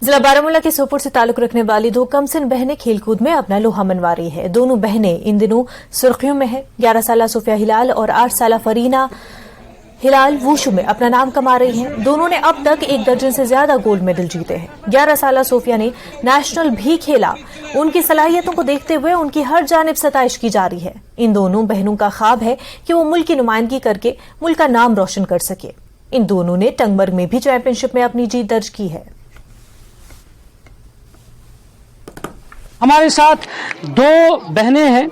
जिला बारामूला के सोपुर से ताल्लुक रखने वाली दो कमसिन बहनें खेलकूद में अपना लोहा मनवा रही है। दोनों बहनें इन दिनों सुर्खियों में है। 11 साला सोफिया हिलाल और 8 साला फरीना हिलाल वुशु में अपना नाम कमा रही हैं। दोनों ने अब तक 1 दर्जन से ज्यादा गोल्ड मेडल जीते हैं। 11 साला सोफिया ने नेशनल भी खेला। उनकी सलाहियतों को देखते हुए उनकी हर जानिब सताइश की जा रही है। इन दोनों बहनों का ख्वाब है कि वो मुल्क की नुमाइंदगी करके मुल्क का नाम रोशन कर सके। इन दोनों ने टंगमर्ग में भी चैंपियनशिप में अपनी जीत दर्ज की है। हमारे साथ 2 बहनें हैं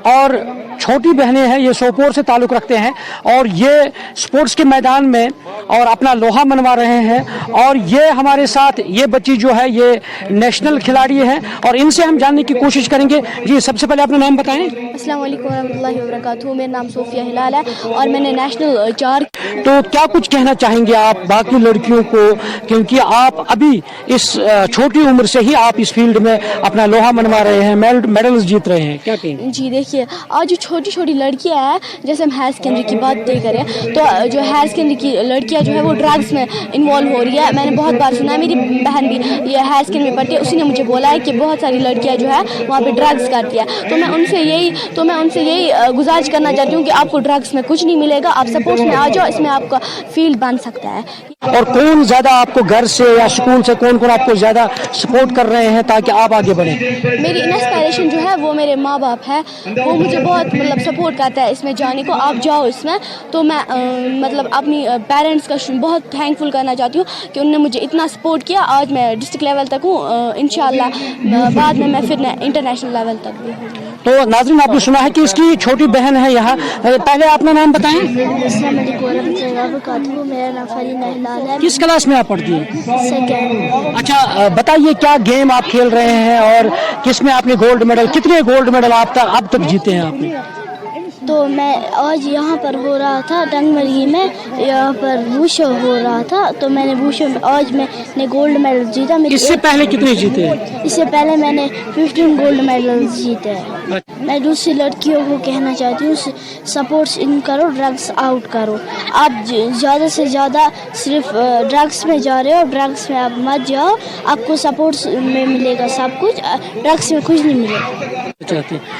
और छोटी बहनें हैं। ये सोपोर से ताल्लुक रखते हैं और ये स्पोर्ट्स के मैदान में और अपना लोहा मनवा रहे हैं। और ये हमारे साथ ये बच्ची जो है ये नेशनल खिलाड़ी है और इनसे हम जानने की कोशिश करेंगे। जी, सबसे पहले अपना नाम बताएं। अस्सलाम वालेकुम रहमतुल्लाहि व बरकातहू। मेरा नाम सोफिया हिलाल है और मैंने नेशनल 4। तो क्या कुछ कहना चाहेंगे आप बाकी लड़कियों को, क्योंकि आप अभी इस छोटी उम्र से ही आप इस फील्ड में अपना लोहा मनवा रहे हैं, मेडल्स जीत रहे हैं, क्या कहेंगे? जी देखिए, आज जो छोटी छोटी लड़कियां हैं, जैसे हम हायर सेकेंडरी की बात करें तो जो हायर सेकेंडरी की लड़कियां जो है वो ड्रग्स में इन्वॉल्व हो रही है। मैंने बहुत बार सुना है, मेरी बहन भी ये हायर सेकेंडरी में पढ़ती है, उसी ने मुझे बोला है कि बहुत सारी लड़कियां जो है वहाँ पे ड्रग्स करती है। तो मैं उनसे यही गुजारिश करना चाहती हूँ कि आपको ड्रग्स में कुछ नहीं मिलेगा, आप सपोर्ट्स में आ जाओ, इसमें आपका फील्ड बन सकता है। और कौन ज्यादा आपको घर से या स्कूल से कौन आपको ज्यादा सपोर्ट कर रहे हैं ताकि आप आगे बढ़े? मेरी इंस्पिरेशन जो है वो मेरे माँ बाप है, वो मुझे बहुत सपोर्ट करता है इसमें जाने को, आप जाओ इसमें। तो मैं अपनी पेरेंट्स का बहुत थैंकफुल करना चाहती हूँ कि उन्होंने मुझे इतना सपोर्ट किया। आज मैं डिस्ट्रिक्ट लेवल तक हूँ, इंशाल्लाह बाद में मैं फिर इंटरनेशनल लेवल तक भी हूँ। तो नाज़रीन, आपने सुना है कि इसकी छोटी बहन है यहाँ। पहले अपना नाम बताएं। मेरा नाम फरीना हिलाल है। किस क्लास में आप पढ़ती हैं? सेकेंड। अच्छा, बताइए क्या गेम आप खेल रहे हैं और किसमें आपने गोल्ड मेडल, कितने गोल्ड मेडल अब तक जीते हैं आपने? तो मैं आज यहाँ पर हो रहा था टंगमर्गी में, यहाँ पर वुशु हो रहा था, तो मैंने वुशु में आज मैंने गोल्ड मेडल जीता। इससे पहले कितने जीते हैं? इससे पहले मैंने 15 गोल्ड मेडल जीते हैं। मैं दूसरी लड़कियों को कहना चाहती हूँ, सपोर्ट्स इन करो, ड्रग्स आउट करो। आप ज़्यादा से ज़्यादा सिर्फ ड्रग्स में जा रहे हो, ड्रग्स में आप मत जाओ, आपको सपोर्ट्स में मिलेगा सब कुछ, ड्रग्स में कुछ नहीं मिलेगा।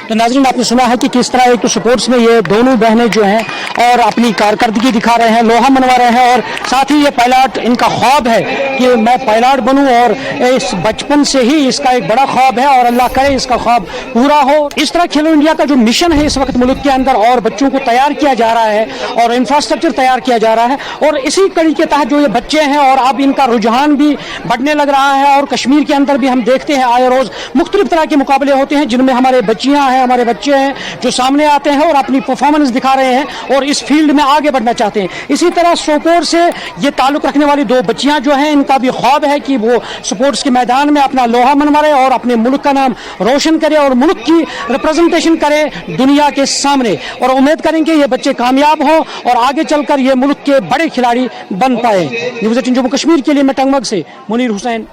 तो नाज़रीन, आपने सुना है कि किस तरह एक तो स्पोर्ट्स में ये दोनों बहनें जो हैं और अपनी कारकर्दगी दिखा रहे हैं, लोहा मनवा रहे हैं और साथ ही ये पायलट, इनका ख्वाब है कि मैं पायलट बनूं और इस बचपन से ही इसका एक बड़ा ख्वाब है और अल्लाह करे इसका ख्वाब पूरा हो। इस तरह खेलो इंडिया का जो मिशन है इस वक्त मुल्क के अंदर और बच्चों को तैयार किया जा रहा है और इंफ्रास्ट्रक्चर तैयार किया जा रहा है और इसी कड़ी के तहत जो ये बच्चे हैं और अब इनका रुझान भी बढ़ने लग रहा है। और कश्मीर के अंदर भी हम देखते हैं आए रोज मुख्तलिफ तरह के मुकाबले होते हैं जिनमें हमारे बच्चियां हैं, हमारे बच्चे हैं जो सामने आते हैं और अपनी परफॉर्मेंस दिखा रहे हैं और इस फील्ड में आगे बढ़ना चाहते हैं। इसी तरह सोपोर से ये ताल्लुक रखने वाली 2 बच्चियां जो हैं, इनका भी ख्वाब है कि वो स्पोर्ट्स के मैदान में अपना लोहा मनवा रहे और अपने मुल्क का नाम रोशन करे और मुल्क की रिप्रेजेंटेशन करे दुनिया के सामने। और उम्मीद करेंगे ये बच्चे कामयाब हों और आगे चलकर ये मुल्क के बड़े खिलाड़ी बन पाए। न्यूज़ 18 जम्मू कश्मीर के लिए मैं टंगमर्ग से मुनीर हुसैन।